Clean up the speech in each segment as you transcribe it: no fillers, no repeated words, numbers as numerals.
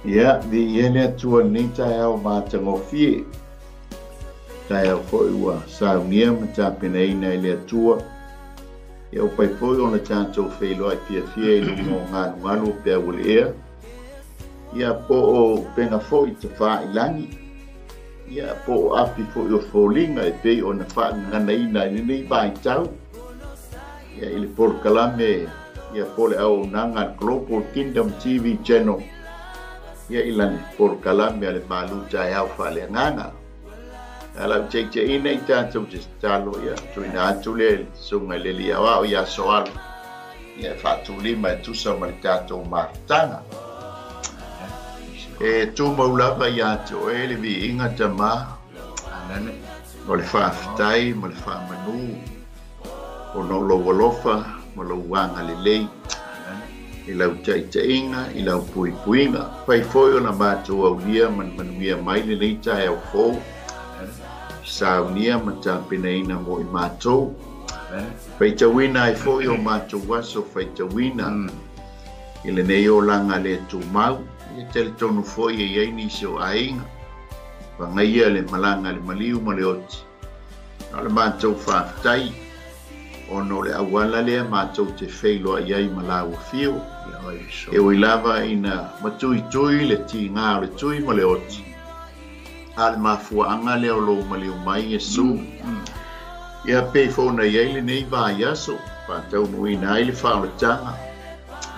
Ya, di ele tua ni tai au matangofie. Tai au foi ua saunia matapinei na ele tua. Ia upai foi ona tātou whailo ai pia i lungo ngānu pia wale ea. Ia po o penga foi te wha ilangi. Ia po o api foi o fōlinga e pei ona wha ngana ina i nei bai tau. Ia ili por kalame, ia pole au nanga Global Kingdom TV channel. Ia ilan por kalame ale malu jai au whale nganga. Alam cek ina i tātou te talo ia tuina atu le sunga le lia wao ia soal. Ia whatu lima e tusa mali tātou martanga. E tū maulava ia te o ele vi inga ta ma. O le whaafitai, ma le whaamanu. O no lo walofa, ma lo wanga le lei. I lau inga, i lau puinga. Pai foi o na mātou au lia man manuia mai le nei tai au fōu. Saunia matapina ina mo I mātou. Pai tawina ai foi o mātou waso pai tawina. I le nei o langa le tū mau. I tele tonu foi e iei se o ainga. Pangaia le malanga le maliu ma le oti. Na le mātou whaafitai. Ono le awala lea mātou te whailoa iei malau fio. E o ilava ina matui tui le ti ngā le tui ma le oti. Ale mafuanga leo lo maliu mai Yesu. Ia pe fona iei le nei va yaso. Pātau muina ai le whaalatanga.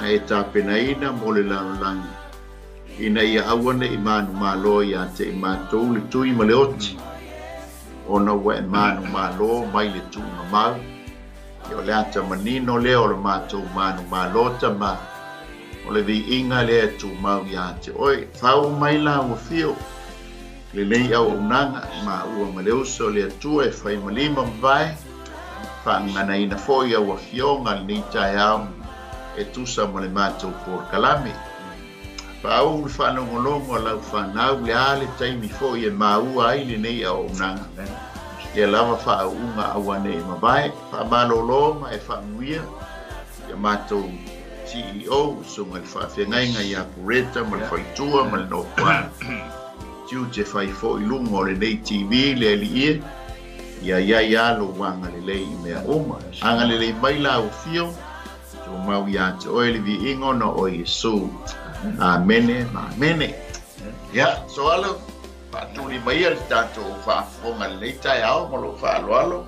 E tāpena ina mo le langi. Ina ia awane I manu malo ia te I mātou le tui ma le oti. Ona wa e manu malo mai le tū na mau. Ia o le ata manino leo le mātou manu malo ta ma. O le vi inga lea tū mau ia te oi. Thau mai la ua fio. Le lei au unanga ma ua maleuso le atua e whai malima mwae. Whaangana ina foi au a fionga le ni tai au e tusa mo le mātou por kalame. Pau le whanongolongo lau whanau le ale taimi foi e maua ai le nei au unanga. Ia lava whaunga awane e mawae, whamaloloma e whanguia. Ia mātou CEO sunga le whawhengainga I apureta ma le whaitua ma le nopua. Tiu te whai fo I lungo le nei TV le ali ia. Ia alo wanga le lei I mea oma. Anga le lei maila au fio. Tu mau ia te oe le vi ingona o Yesu. Amene, amene. Ya, so alo. Patuli mai al tātou whaafonga le nei tai au malo whaaloalo.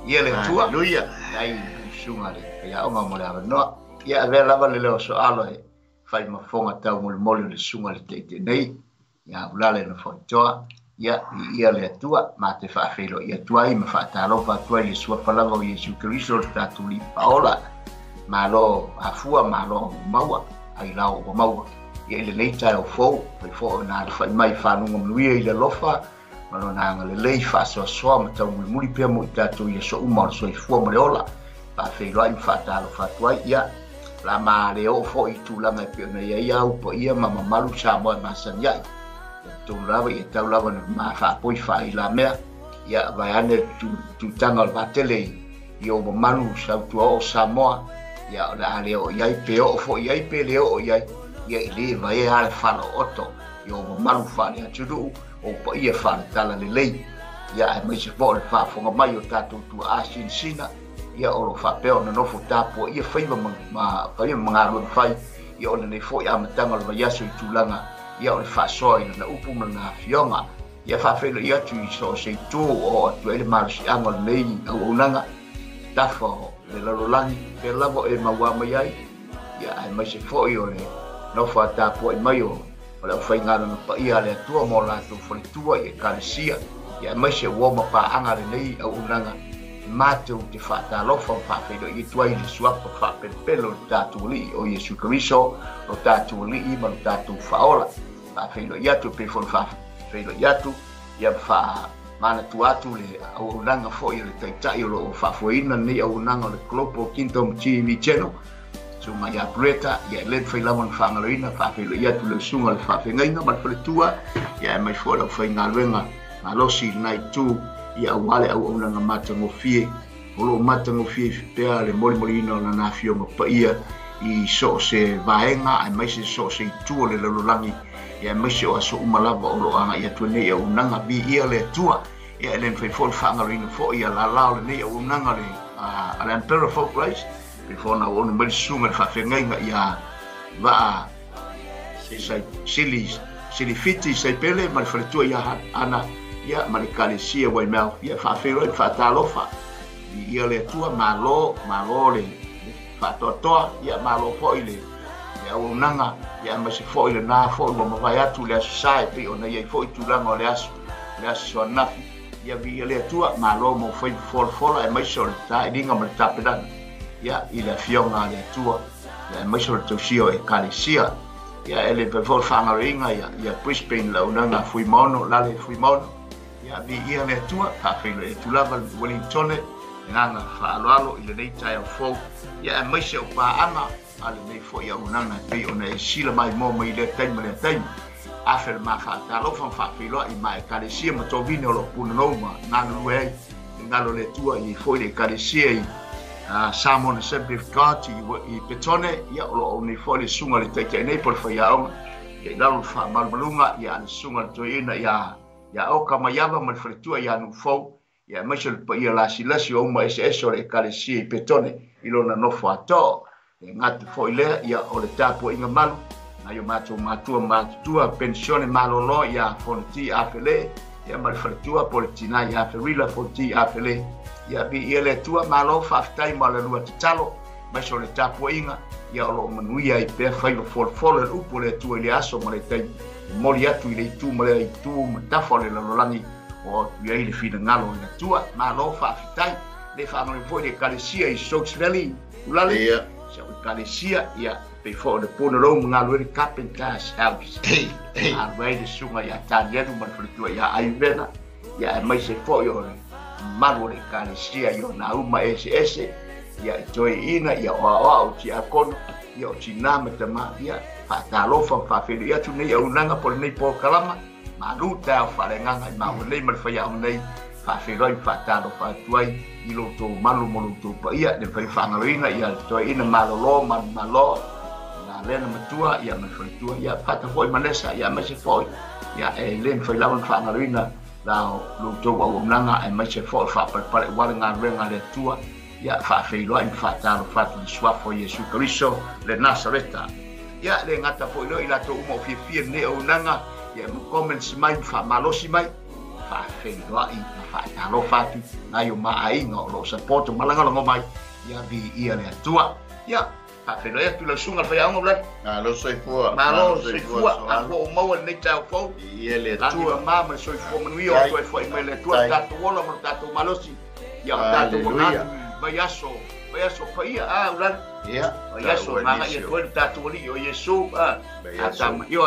Ia le tua. Aleluia. Ai sunga le. Ia onga mo le awa noa. Ia avea lava le leo so alo e. Whai mafonga tau mo le mole le sunga le teite nei. Ia ulale na whaitoa. Ia le atua. Ma te whaafelo ia tua I ma whaatalo whaatua I le sua palava o Yesu Keriso le tātou li paola. Ma lo afua ma lo maua. Ai lau o maua. Ia le leita o fou. Pai fou na le whai mai whanunga mnuia I le lofa. Ma lo nanga le lei whaasoa soa ma tau muli pia mo I tātou ia so uma o soa I fua ma le ola. Whaafelo ai ma whaatalo whaatua ia. La ma le o fo I tūlanga I pia na ia au po ia ma mamalu sa moe masani ai. Tō lava I tau lava na ma whaapoi whai la mea. Ia vai ane tu tanga o vatele I o mamalu sa tua o Samoa. Ia o le ale o iai pe o fo iai pe le o iai. Ia I le vai ale whano oto. Ia o mamalu whane aturu o pa ia whane tala le lei. Ia e maise po le whaafonga mai o tātou tua asin sina. Ia o lo whapeo na nofo tāpua ia whaiva mga rua whai. Ia o le nei fo I amatanga lo vaiaso I tūlanga. Ia o le whaasoa ina na upu ma na fionga. Ia whaafelo ia tu I so se tō o atu ele marasi anga le nei au unanga. Tafa o le lalolangi, pe lavo e maua mai ai. Ia ai mai se foi o le nofa tāpua I mai o le whaingana na pa ia le atua mo lato whale tua I kalesia. Ia mai se uoma pa anga le nei au unanga. Mātou te whaatalofa whaafelo I tuai le suapa whaapelpelo le tātou li o Yesu Keriso, o tātou li I ma le tātou whaola. Whaafelo I atu pe fol whaafelo I atu, ia wha mana tu atu le au unanga fo I le taitai o lo whaafuina ni au unanga le Global Kingdom TV channel. sunga ya breta ya len fai la mon fangalina fa fe ya tu le sunga fa fe ngai na ba tua ya mai fo la fai ngalenga na lo si nai tu ya wale au ona nga mata ngo fie o mata ngo fie pe ale moli no na fio mo pa ia I so se vaenga ai mai se so se tu le langi ya mai se o so umalava o lo anga ya tu ne ya unanga bi ia le tua ya len fai fo fangalina fo ia la le ne ya unanga le ala empera fo place before na ona mai sunga fa fe ngai ya va sili fiti sai pele ma fa tua ya ana ya malikali sia wai mau ya fa fe ro fa talofa ia le tua malo le fa totoa ya malo fo ile ya unanga ya ma se fo ile na fo mo vai atu le sai pe ona ia fo tu la mo le aso na ya vi ile tua malo mo foi fol ai mai so ta dinga ma tapedan ya ile fionga le tua ya mai so to sio e kalisia ya ele pe fol fangaringa ya Brisbane la unanga fui mono la le fui mono ya vi ile tua fa fe le tu la Wellington nanga fa alo ile nei tai fo ya mai se pa ana ale nei fo ya unanga pe ona e sila mai mo mai le tai afel ma fa ta lo fa filo I mai kalisia ma to vino lo puno ma na luei ngalo le tua I fo le kalisia Salmon sempre fati I petone ya lo oni fo le sunga le tai nei por fa ya on ya ngalo fa malmalunga ya sunga to ina ya o kama yava mal fritua ya no fo ya machel pa ia la silasi o ma ese le kalisia petone ilona no fo ato ngat fo ile ya o le tapo inga malu na yo matua pensione malolo ya fonti afele ya mal fritua politina ya ferila fonti afele ya bi ile tua malo faftai malalua talo machel le tapo inga ya lo manuia I pe failo fol le upo le tua ile aso male tai moli atu ile tu male tu matafole la lolangi o ia ile fina ngalo na tua malo faftai le fa no foi de kalisia I Stokes Valley ulale ya so kalisia ya pe fo de pono lo ngalo de carpenter's house a vai de sunga ya talia do mal fritua ya aivena ya mai se fo yo malo de kalisia yo na uma ese ya joy ina ya o ti akon ya o chinama tama ya fa talofa fa fe ya tu ne ya unanga por nei po kalama maluta farenga ma nei mal fa ya nei fa fe roi fa talo fa tuai I lo to malu molu to pa ia de fa fangalina ya to ina malo malo na lena matua ya ma fa tua ya fa ta foi manesa ya ma se foi ya len fa la fangalina la lo to wa unanga e ma se foi fa pa wala nga le tua ya fa fe lo in fa talo fa di sua fo Yesu Cristo le Nazareta ya le ngata fo lo ila to mo fi ne unanga ya mo comments mai fa malosi mai fa fe lo I fa talo fa tu na yo ma ai no lo support malanga lo mai ya vi ia le tua ya fa fe lo ya tu la sunga fa ya ngobla na lo soi fu a ko mo ne ta fo ia le tua mama soi fo mo io to fo mai le tua ta to wala mo ta to malosi ya ta to Bayaso fa ia ulan ya bayaso manga ia to ta to li yo Yesu atam yo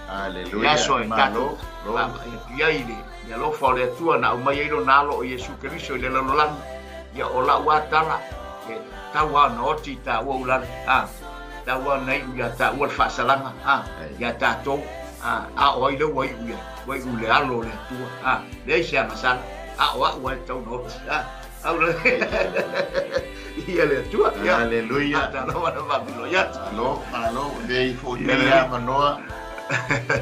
aleluya malo ya ile ya lo fa le tua na mai ilo nalo Yesu Cristo le lo lan ya ola watala ke tawa no ti ta ulan tawa nei ya ta ul fa salanga ya ta to o ile wai ule alo le tua le sia masal wa to no Ahora, y el tua, aleluya. Malo, de fuera manoa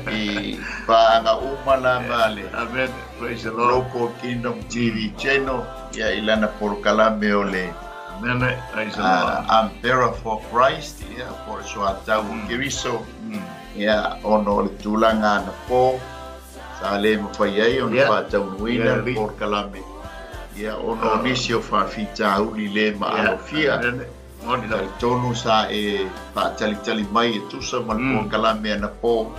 y para umala vale. Amen. Praise the Lord. Local Kingdom TV channel ya ilana por kalame ole. Amen. Praise the Lord. Ampera for Christ ya por so atau kiriso ya ono le tulanga na po sale mo fai on fa tau wina por kalame. Ya ono nisio fa fita uli le ma alofia ngoni la tonu sa e fa tali mai tu sa mal por kalame na po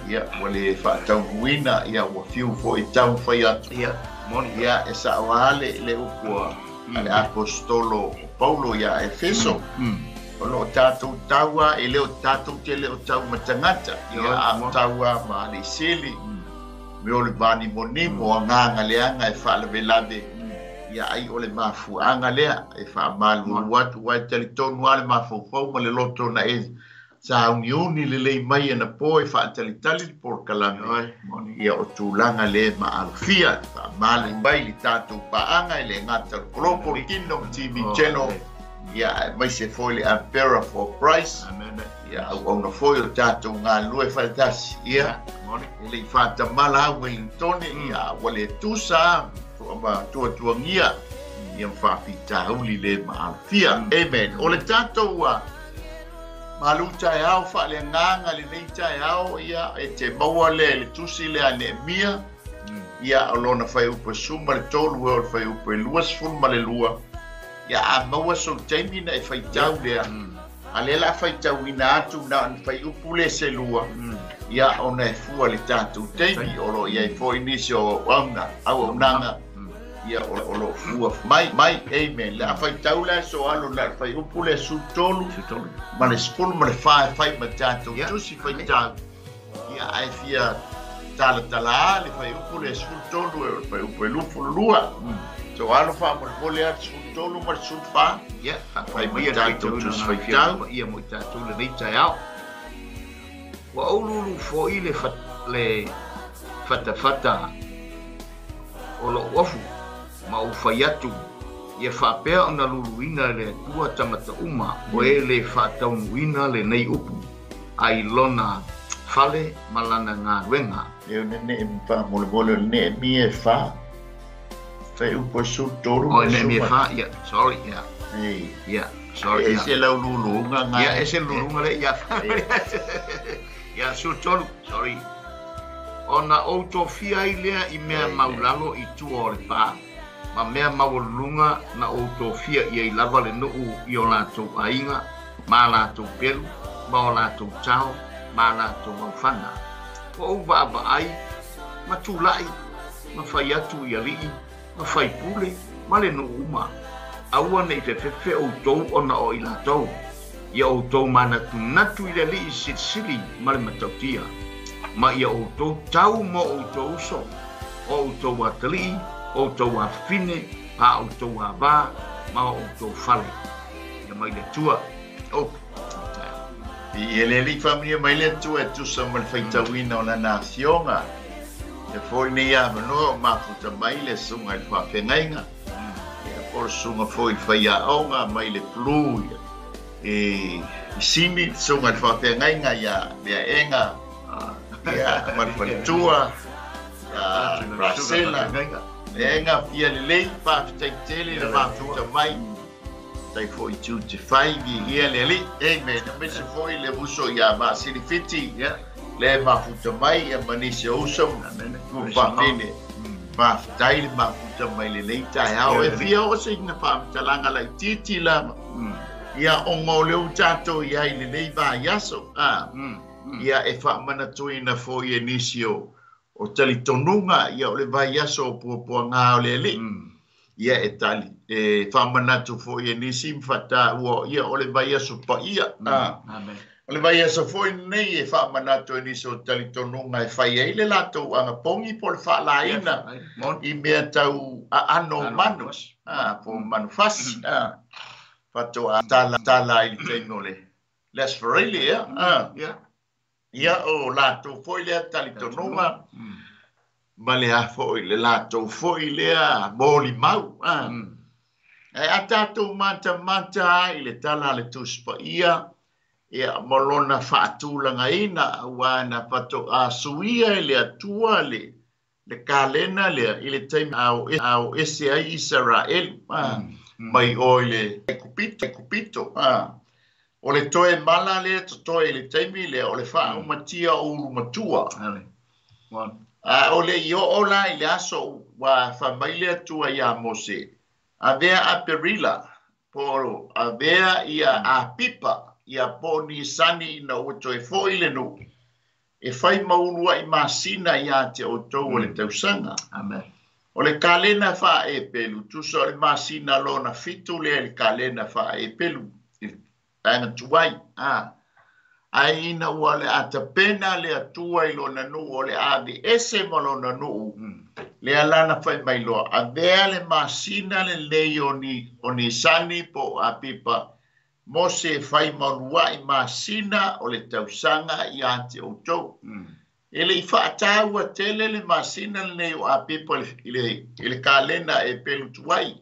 ya wale fa tau wina ya wa fiu fo I tau fa ya moni ya esa wale le upo ale apostolo Paulo ya Efeso ono tatu tawa ele tatu tele o tau matangata ya tawa ma le seli me o le bani monimo nga ngaleanga e fa le velade ia ai o le mafuanga lea e whaamalu watu wai talitonu ale mafofau ma le loto na e sa uniuni le lei mai ana po e whaatalitali por kalame ia o tūlanga le ma alfia whaamalu mai li tātou paanga i le ngata Global Kingdom TV channel ia mai se foi le Ampera for Price ia au na foi o tātou ngā lue whaitasi ia e le whaatamala au Wellington ia wale tusa ma tuangia ia whaapita uli le ma alfia amen o le tātou malu tai au fa le nganga le nei tai au ia e te maua le tusi le anemia ia olona fai upa suma le tolu o fai upa luas fun ma le lua ia a maua so taimi na e fai tau le ale la fai tau ina atu na fai upu le se lua ia ona e fua le tatu taimi olo ia i foi nisi o auna au nanga ia olo fua mai amen la fai tau la so alo la fai upu le su tolu ma le spul ma le fai ma tatu tusi fai tau ia ai fia tala le fai upu le su tolu fai upu e lufu lua so alo fa mo le at su tolu ma su fa ia fai ma tatu tusi fai tau ia mo tatu le nei tai au wa ululu fo ile fata o lo wafu ma u faiatu ia whapea ona luluina le tua tamata uma o e le whataunuina le nei upu ai lona fale malana ngā ruenga eu nene mpa mole ne mi e fa fai upo su toru o ne mi e fa ia sorry ia sorry ese la lulunga ia ese lulunga le ia ia su toru sorry ona autofia ilea i mea maulalo i tua o le pā ma mea mawalunga na autofia ia i lava le nuu i o lātou ainga ma lātou pelu ma o lātou tau ma lātou maufana o uwa aba ai ma tūlai ma fai atu i alii ma fai pule ma le nuu uma aua nei fefefe o tou ona o i lātou ia o tou mana tunatu i le lii sili ma le matautia ma ia o tou tau mo o tou so o tou atali o tou afine a o tou ava ma o tou fale ia mai le tua o i ele li famia mai le tua tu sa mal faitawina o la nacionga e foi nei a no ma futa mai le sunga il fa fengainga e por sunga foi faia onga mai le plu e simi sunga il fa fengainga ia le enga ia mal fatua Brasela enga fia le lei pa tele le ma futa mai tai foi tu te fai ia le li amen me se foi le buso ia ma silifiti le ma futa mai e manise uso ku fa fine ma tai ma futa mai le lei tai au e fia o se na pa talanga la titi la ia o mo le utato ia le lei ba yaso ia e fa mana tuina foi inisio o tali tonunga ia o le vai aso po ngā o le li ia e tali e whamanatu fo ia nisi mwhata ua ia o le vai aso pa ia o le vai aso fo nei e whamanatu e nisi o tali tonunga e whai eile lato anga pongi po le whaalaina i mea tau ano manu po manu fasi whato a tala i teino le lasfarele ia o lato foi le tali tonunga ma le a foi le lato foi le a moli mau e a tatou mata i le tala le tuspa ia ia molona whaatulanga ina wana pato a suia le atua le kalena le i le taimi au ese ai Israel mai o le kupito o le toe mala le toe le taimi le o le wha umatia o urumatua o le io ola i le aso wa whamaile atua ia Mose a vea a perila poro a vea ia a pipa ia poni sani na uto e fo ile no e fai maunua i masina ia te o tou o le tausanga o le kalena wha e pelu tuso le masina lona fitu le kalena wha e pelu anga tuai ai ina ua le atapena le atua i lona nu o le ade ese mo lona nu le alana fai mai loa. A vea le masina le lei o ni sani po a pipa. Mo se fai maunua I masina o le tausanga I ante o tau. Ele I whaataua tele le masina le lei o a pipa ile kalena e pelu tuai.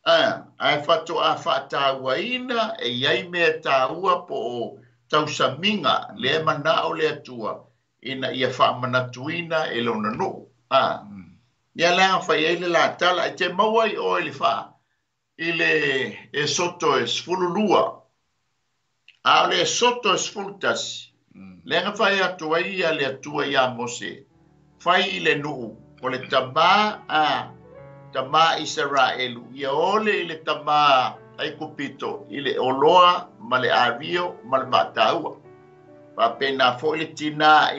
Ai whato a whaataua ina e iai mea tāua po o tausaminga le mana o le atua. Ina ia whaamanatuina e lona no. Ia langa whai eile la tala, e te mawai o ele wha, ile e soto e sfululua. A ole e soto e sfultasi. Lenga whai atua ia le atua ia mose. Whai ile nuu, o le tama Israelu. Ia ole ile tama ai kupito, ile oloa, ma le ario, ma le mataua. Pa pena fo ile tina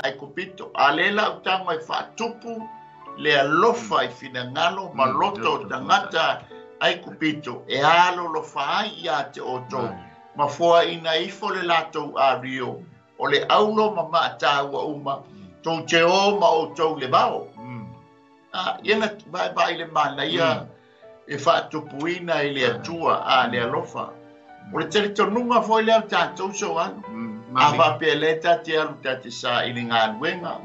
ai kupito. Alela utanga I whaatupu, le alofa I finangalo maloto tangata ai kupito. E alo lofa ai ia te oto. Ma foa ina ifo le lato a rio. O le aulo ma maataua uma. Tau te o ma o tau le bao. Iena vai le mana ia e whaatupu ina I le atua a le alofa. O le tele tonunga fo ile au tātou so anu. Ava peleta te alu tate sa ili ngā luenga.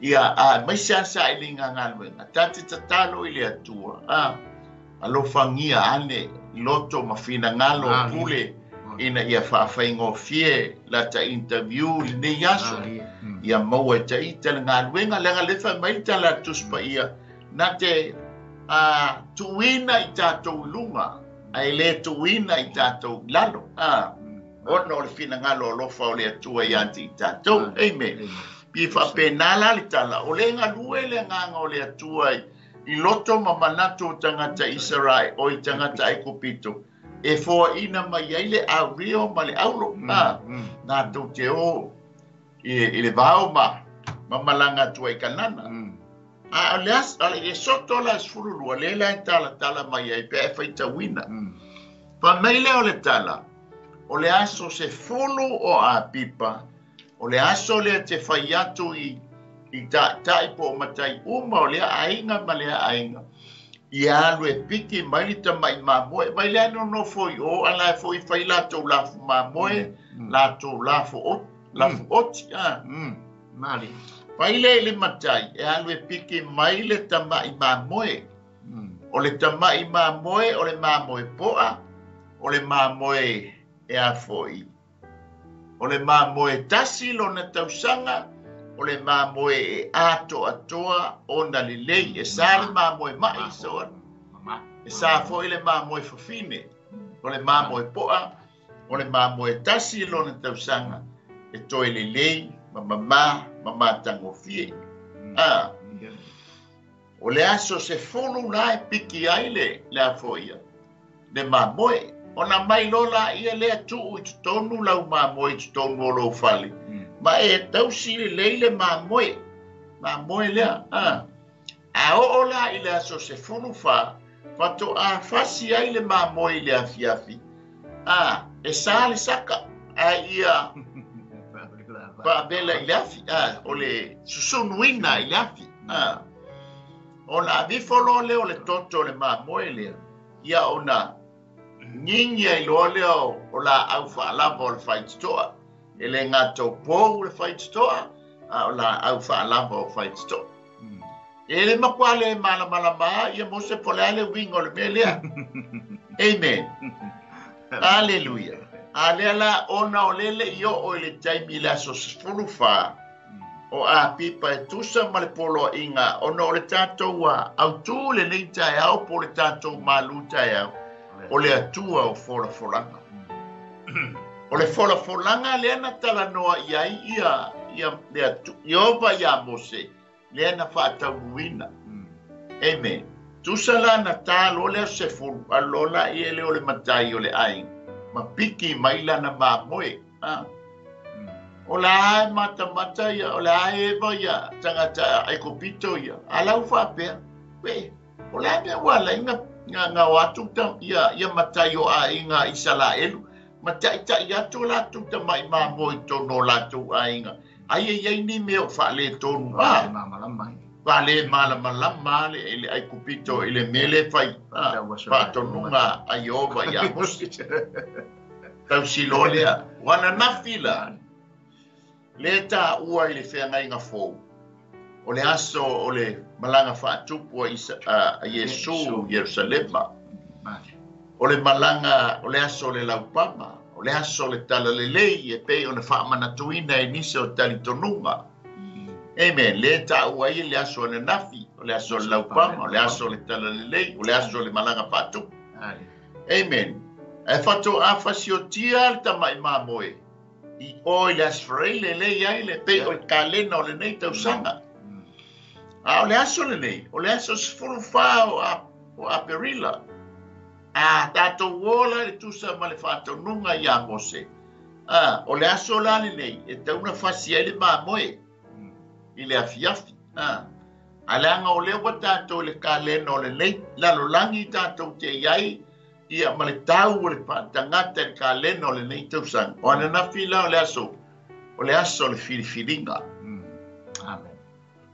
Ia mai sa ili ngā luenga. Tate tatalo ili atua. Alofangia ane loto mafina ngalo pule. Ina ia whaafai fie la ta interview li ne yaso. Ia maua ta ita le ngā luenga. Lenga lefa mai ta la tuspa ia. Na te tuina I tātou lunga. Ai le tuina I tātou lalo. Ono le fina ngalo lofa o le atua I anti tātou. Amen. Pi whapenala le tala. O le ngalue le nganga o le atua I loto mamanato tangata Israel o I tangata ai kupito. E foa ina mai ai le aurio ma le aulo. Nā tau te o I le vau mamalanga tua I kanana. Ale e soto la sfurulua. Le la tala mai ai pe e whaita wina. Pa meile o le tala. O le aso se fulu o a pipa. O le aso le te whai atu I tai po matai uma o le ainga ma le ainga. I alu e piki mai ta mai mamoe. Mai le anu no foi o ala e foi whai lato lafu mamoe. Lato lafu oti. Mali. Mai le matai. E alu e piki mai le ta mai mamoe. O le ta mai mamoe o le mamoe poa. O le mamoe e a foi. O le mamoe tasi lo na tausanga, o le mamoe e ato atoa o na lilei, e sa le mamoe mai soa. E sa foi le mamoe fafine, o le mamoe poa, o le mamoe tasi lo na tausanga, e toi lilei, mama tango fie. O le aso se fonu na e piki aile le a foia. Le mamoe, ona mai lola ia le atu I tonu lau mamoe I tonu o lo fali. Ma e tausi le leile mamoe. Mamoe lea. A o ola I le aso se fonu fa. Fato a fasi ai le mamoe le afiafi. E sa le saka. A ia. Pa bela I le afi. O le susunuina I le afi. Ona avifolo leo le toto le mamoe lea. Ia ona. Ninga I loa leo o la au whaalava o le whaititoa. E le ngato pōu le whaititoa, o la au whaalava o whaititoa. E le makwale malama ia mo se pole ale wingo le melea. Amen. Alleluia. Ale la ona o lele io o le taimi la so sfulu wha. O a pipa e tusa ma le polo inga. Ona o le tātou au tū le neitai au po le tātou malutai au. O le atua o folanga. O le folanga le ana tala noa iai ia le atu. Iova ia mose. Le ana whaatau ruina. Amen. Tusala na talo le se fulu. Alola ia le o le matai o le aing. Ma piki maila na mamoe. O la hae mata ia. O la hae eva ia. Tangata ai kopito ia. Alau whapea. We. O la hae wala inga. Nga watu ta ia matai o a inga isala elu. Matai ta ia tu la tu ta mai mamoe tono la tu a inga. Ai ni me o fa le tonu. Vale malama ile ai kupito ile mele fai patonunga ayova ya mos tau silolea wana nafila leta ua ile fenga inga fo ole aso ole malanga fa tupu a Yesu Yerusalema ole malanga ole aso le laupama ole aso le talalelei e pe ona fa manatuina e nise o talitonunga. Amen. Leta ua i le aso le nafi, o le aso le laupama, o le aso le talalelei, o le aso le malanga patu. Amen. E fatu a fasiotia le tamai mamoe. I o le asfrei le lei ai le pe o le kalena o le nei tausanga. O le aso le nei, o le aso sfuru fa o a perila. A tato wola le tusa ma le fato nunga ya mose. O le aso la le nei, e tauna fasia le mamoe. Ile afiafi alanga o lewa tatou le kalena o le lei lalolangi tatou te iai ia ma le tau o le tangata le kalena o le nei tausanga o ana nafila o le aso le filifilinga. Amen.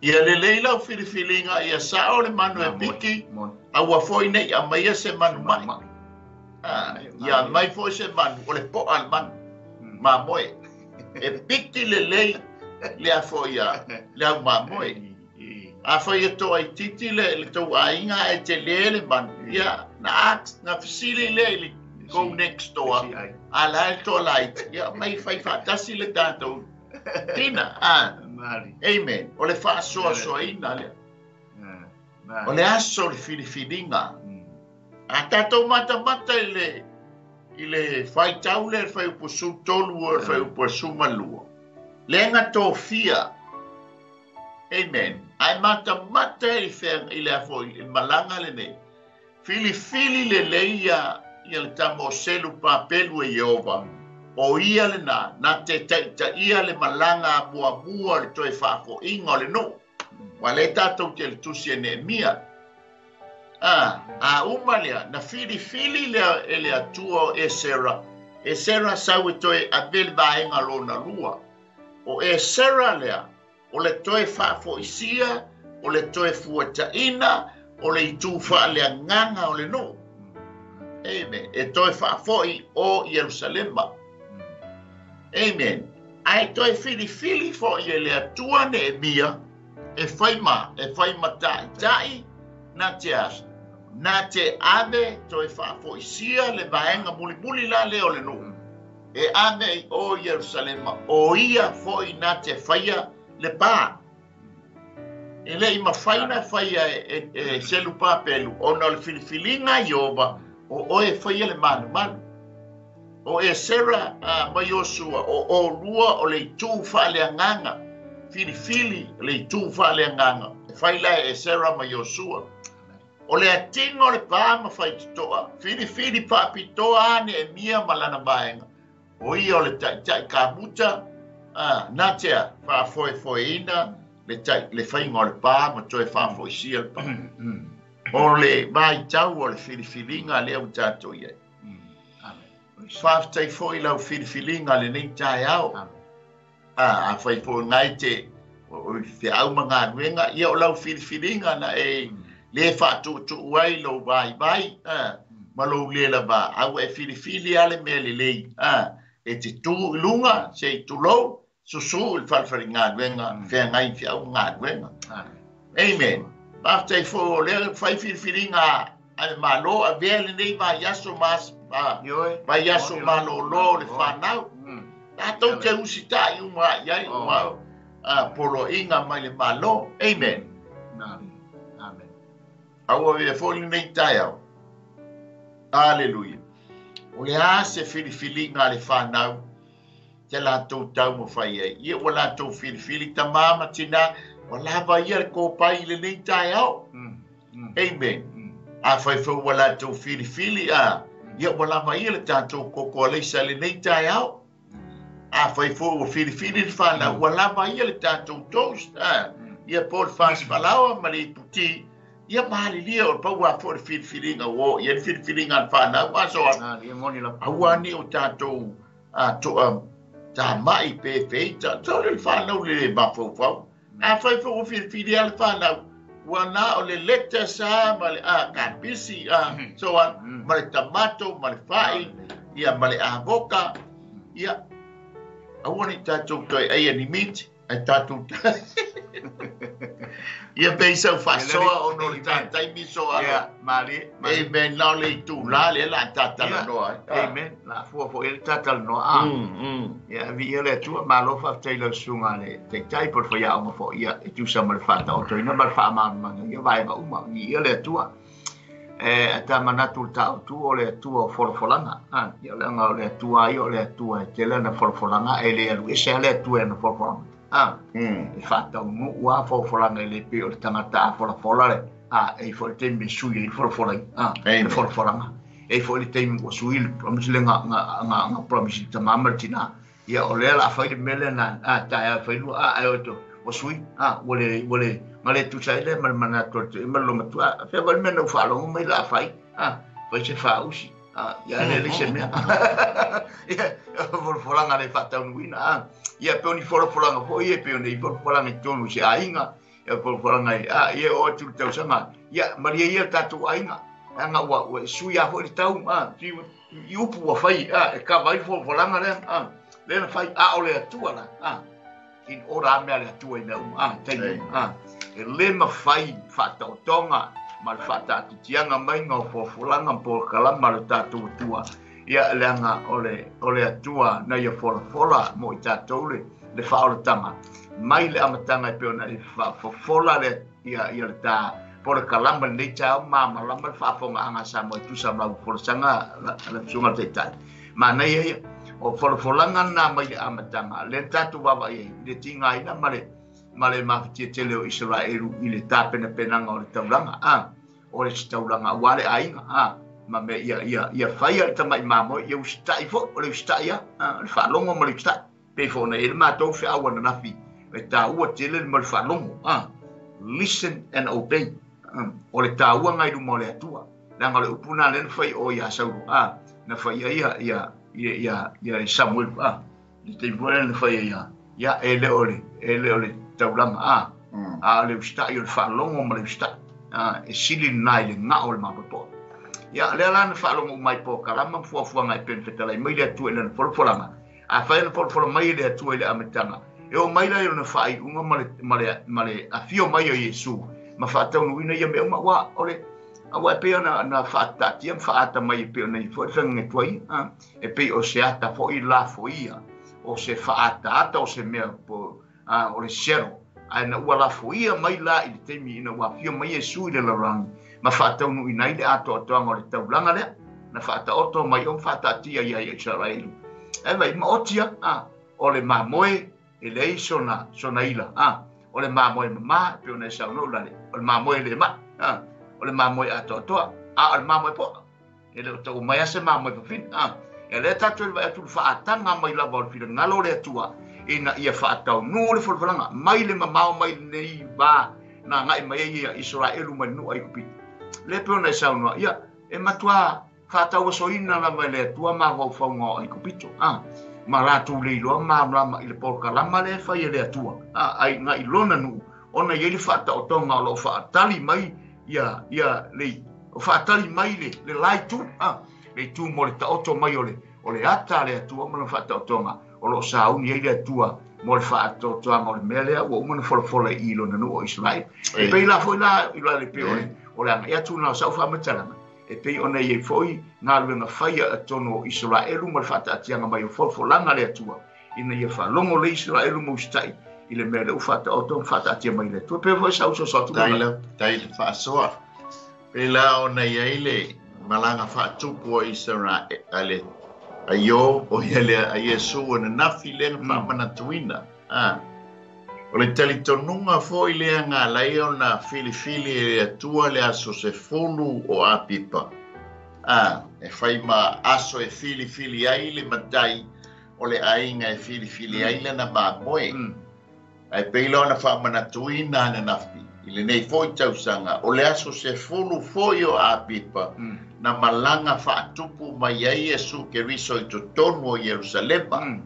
Ia le lei lau filifilinga ia sa o le manu e piki aua foi nei a maia se manu mai ia mai foi se manu o le po al manu ma moe e piki le lei le afoia le au mamoe afoia to ai titi le to ainga e te lele man ia na fisili le go next door ala to light ia mai fai fatasi le tato tina amen o le fa so ina le o le aso le filifilinga a tato mata ile fai taule fai pusu tolu fai pusu malua lenga tofia. Amen. Ai mata ile afo il malanga le ne. Fili le leia ia le tamoselu papelu e Yehova. O ia le na te ia le malanga bua le toe fafo inga le no. Wale tatou te le tusi e Nehemia. Umalia na fili le atua e Sera. E Sera sau e toe abel vaenga lona lua. O e sera lea, o le toe fafo isia, o le toe fuataina, o le itu fa lea nganga o le no. Amen. E toe fafo i o Yerusalema. Amen. Ai toe fili fo i le atua Nehemia, e faima tai, na te ame toe fafo isia le vaenga muli la leo le no. E ame o Yerusalema o ia foi na te faia le pa e le ima faina faia e selu papelu o na le filifilinga Yehova o e faia le manu o e Sera mai Yosua o lua o le tu fa le nganga filifili le tu fa le nganga e faila e Sera mai Yosua o le atingo le pa ma fai toa filifili pa pitoa ne e mia malana baenga o ia o le tai kabuta na tea fa foeina le fainga o le pa ma toe fa foisia le pa o le mai tau o le filifilinga le au tatou ia fa tai foi lau filifilinga le nei tai au a fai po ngai te o te au manga nuenga ia o lau filifilinga na e le fa tu wai lo vai ma lo le la ba au e filifili ale mele lei e te tu lunga se tu lo susu il falfari ngā nuenga fea ngai fea au ngā nuenga amen pa tai fo le fai filifilinga ale malo a vele nei ma yaso mas ma yaso malo lo le fanau tatou te usita i uma iai uma polo inga mai le malo amen aua e foli nei tai au aleluia o le a se filifilinga le fanau te lātou tau mo fai ai ia o lātou filifili ta mama tina o lava ia le kōpai le nei tai au amen a fai fau o lātou filifili ia o lava ia le tātou koko leisa le nei tai au a fai fau o filifili le fanau o lava ia le tātou toast ia po le fasfalawa ma le puti ia malilia o pau a fo le filifilinga o ia le filifilinga le fanau aso aua ni o tātou ta mai pe feita tole le fanau le mafau a fai fo fili al fana wana o le leta sa ma le ka pisi so ma le tomato ma le fai ia ma le avoka ia awani tatu toi ai ni meat ai tatu ia beisa fasoa ono le tai miso ia mali amen na le tu la le la tata no amen la fo el tata no ia vi ele tu ma lo fa tailor sunga le tai por fo ia mo fo ia tu sa mal fa ta o toi na mal fa ma ia vai ba uma ia le tu ta manatu ta tu o le tu o forfolanga ia le nga o le tu ai o le tu e te le na forfolanga e le alu e se le tu e na forfolanga e fatta un ua forfolanga le pe o le tangata fola le e fo le tembe sui e forfolanga e forfolanga e fo le tembe o sui promise le nga promise ta mamartina ia o le la fa le mele na ta fa lu ai o to o sui wole male tu sai le mal manato me lo matua fe val me no falo mai la fai poi se fa usi ia le se me ia forfolanga le fata un wina ia pe oni forfolanga foi e pe oni forfolanga tonu se ainga ia forfolanga ia o tu tau sama ia maria ia tatu ainga anga wa sui a foi tau ti upu wa fai e ka vai forfolanga le na fai o le tu ala in ora me ale tu e não tem e le ma fai fata o tonga mal fata tianga mai ngo forfolanga por kala mal tatu tua ia langa ole tua na ia fola mo tatu le fa o tama mai le amatanga pe ona i fa fola le ia ta por kala mal ni cha mama la mal fa fonga anga sa mo tu sa ma por sanga la sunga te tai mana ia o forfolanga na mai amatanga le tatu baba i le tinga ina male mafiti tele o Israelu i le tapena penanga o le taulanga o le taulanga wale ainga ma me ia fai al tamai mamo ia ustai fo o le ustai le falongo mo le ustai pe fo na il mato fe awana nafi e ta ua tele mo le falongo listen and obey o le ta ua ngai mo le atua langa le upuna le fai o ia sauru na fai ia Samuel le te voel le fai ia ele ole taulanga le ustai o le falongo mo le ustai e sili nai le ngao le mapapo ia le ala na falongo mai po kalama fuafua ngai pen fetalai mai le atu ele na folfolanga a fai na folfola mai le atu ele ametanga e o mai le na fai unga male a fio mai o Yesu ma fatau no ina ia me uma wa ole awa pe na fata tiam fata mai pe nei fo fanga tuai e pe o se ata fo i la fo ia o se fata o se me po o le shero ana wala fo ia mai la i te mi ina wa fio mai Yesu le la rang ma fata no ina ile ato ato ngore taulanga le na fata oto mai on fata tia ia Israel e vai ma otia o le mamoe e le sona ila o le mamoe ma pe ona sa no la o le mamoe le ma o le mamoe ato o le mamoe po e le to mai se mamoe po fin e le tatu le atu fa tanga mai la vol fil ngalo le tua ina ia fa tau no le folfolanga mai le mamao mai nei ba na ngai mai ia Israel manu ai kupi le pe ona sa no ia e matua fa tau so ina la mai le tua ma vo fa ngo ai kupito ma la tu le lo ma le porka la ma le fa ile tua ai ngai lona nu ona ia le fa tau tonga lo fa tali mai ia le o fa tali mai le lai tu le tu mo le taoto mai ole ata le tua mo fa tau tonga o lo sa uni ile tua mo le fa tau tonga o le mele o mo fola i lo nu o Israel e pe la foi la le pe o le ia tu na sa fa matala e pe ona ia foi na luenga faia atono Israel mo le fa ta tianga mai o folanga le tua ina ia fa longo le Israel mo stai ile mele o fa tau tonga fa ta tianga mai le tu pe foi sa tu tai fa soa pe la ona ia ile malanga fa tu po Israel ale ayo o ele a Yesu na nafi le fa manatuina o le talitonunga foi le nga lai ona filifili e tua le aso se fulu o apipa e fai ma aso e filifili ai le matai o le ainga e filifili ai le na mamoe ai peilo na fa manatuina na nafi ile nei foi tausanga o le aso se fulu foi o apipa na malanga fa tupu mai ai Yesu ke riso i tonu o Jerusalema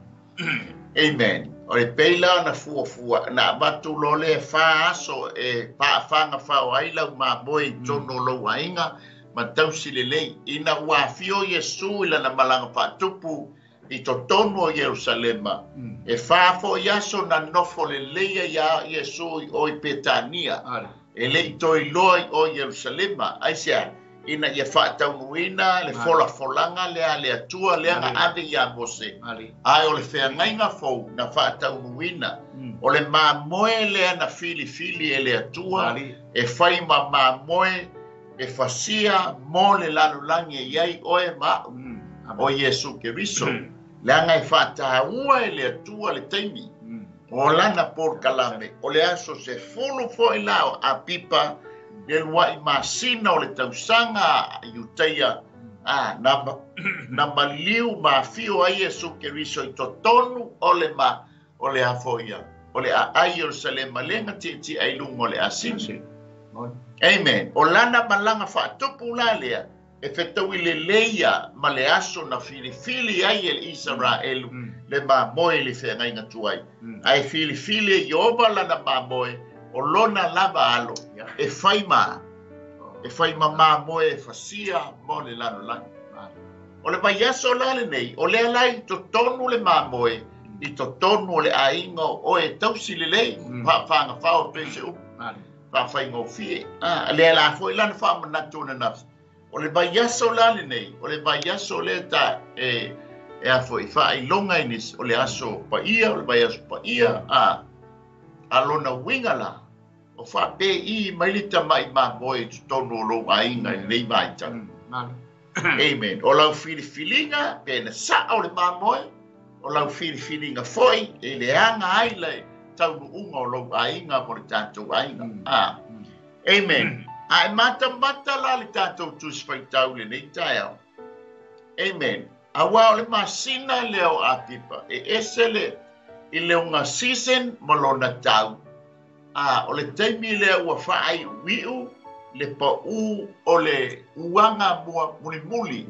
Amen. O le peila na fuafua na batu lo le fa aso e paafanga fa'aoai lau mamoe i tono lou aiga ma tausi lelei ina ua afio Iesu i lana malaga fa'atupu i totonu o Ierusalema e fa fo'i aso na nofo leleia ia Iesu o i Petania e le'i toiloa o Ierusalema aisea ina ia fa'ataunuina le folafolaga lea le atua lea ga ave ia Mose ae o le feagaiga fou na fa'ataunuina o le mamoe lea na filifili e le atua e fai ma mamoe e fasia mo le lalolagi e iai oe ma'u o Iesu Keriso leaga e fa'ataua e le atua le taimi o lana polokalame o le aso se fulu fo'i la o apipa le lua'i masina o le tausaga iutaia na maliu mafio ai Iesu Keriso i totonu o le afoia o le a'ai Ierusalema lega ti'iti ai luga o le asini amen o lana malaga fa'atupu la lea e fetau i leleia ma le aso na filifili ai e le Isaraelu le mamoe le feagaiga tuai ae filifili e Iova lana mamoe o lona lava alo e fai ma mamoe e fasia mo le lalolagi o le vaiaso la lenei o le alai totonu le mamoe i totonu o le aiga o e tausi lelei fa'afagafao pese upu fa'afaigofie le ala fo'i lana fa'amanatu ona nafsi o le vaiaso la lenei o le vaiaso le ta e a fo'i fa'ailoga inisi o le aso pa'ia o le vaiaso pa'ia alona uiga la o fa'ape'i mai le tama'i mamoe i totonu o lou aiga i lelei vaitaga amen o lau filifiliga pe na sa'a o le mamoe o lau filifiliga fo'i e leaga ai le taunu'uga o lou aiga mo le tatou aiga amen ae matamata la le tatou tusi faitau lenei taeao amen auā o le masina lea o apipa e ese le i le unga season ma lona tau o le taimi lea ua fa'aiui'u le pa'u o le uanga mulimuli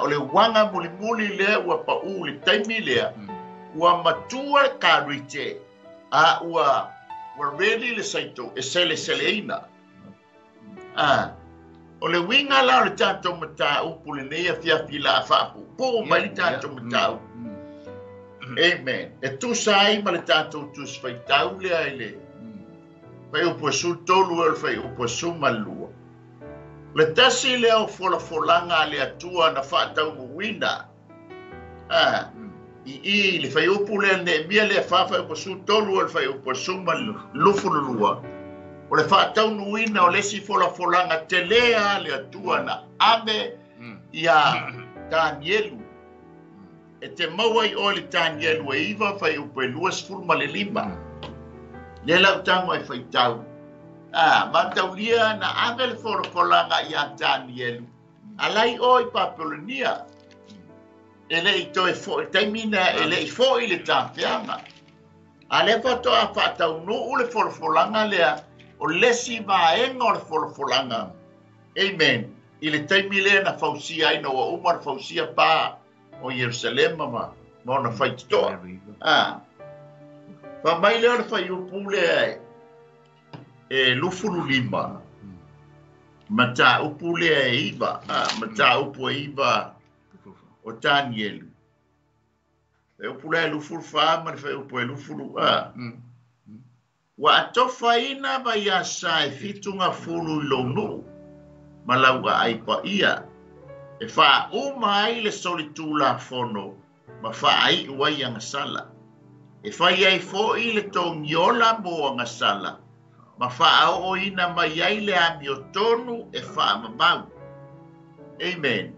o le uanga mulimuli lea ua pa'u le taimi lea ua matua karite ua ready le saito e sele-seleina o le winga la le tatou mataupu lenei afiafi la fa'apu'upu'u mai le tatou mataupu amen e tusa ai ma le tatou tusi faitau lea i le faiupu e sulutolu e le faiupu e sumalua le tasi lea o folafolaga a le atua na fa'ataunuina i le faiupu lea neemia lea fa'afaiupu e sulutolu e le faiupu e sumalufululua o le fa'ataunuina o lesi folafolaga telea le atua na ave ia Danielu e te maua i o le Danielu e iva faiupu e 2.5 le lautago e faitau mataulia na ave le folafolaga ia Danielu alai o i Papolonia e le'i toe fo'i taimina e le'i fo'i le tafeaga a le fato'a fa'ataunu'u le folafolaga lea o lesi vaenga o le folafolaga amen i le taimi lea na fausia ai na ua uma na fausia pa o Ierusalema ma ona faitoto'a famai lea o le faiupu lea e 5 mataupu lea e iva mataupu e iva o Danielu faiupu lea e 4 ma le faiupu e 4 wa atofaina vaiasa e 7 i lou nu'u ma lauga ai pa'ia e fa'auma ai le solitulafono ma fa'ai'u ai agasala e fai ai fo'i le togiola mo agasala ma fa'ao'oina mai ai le amiotonu e fa'amamau amen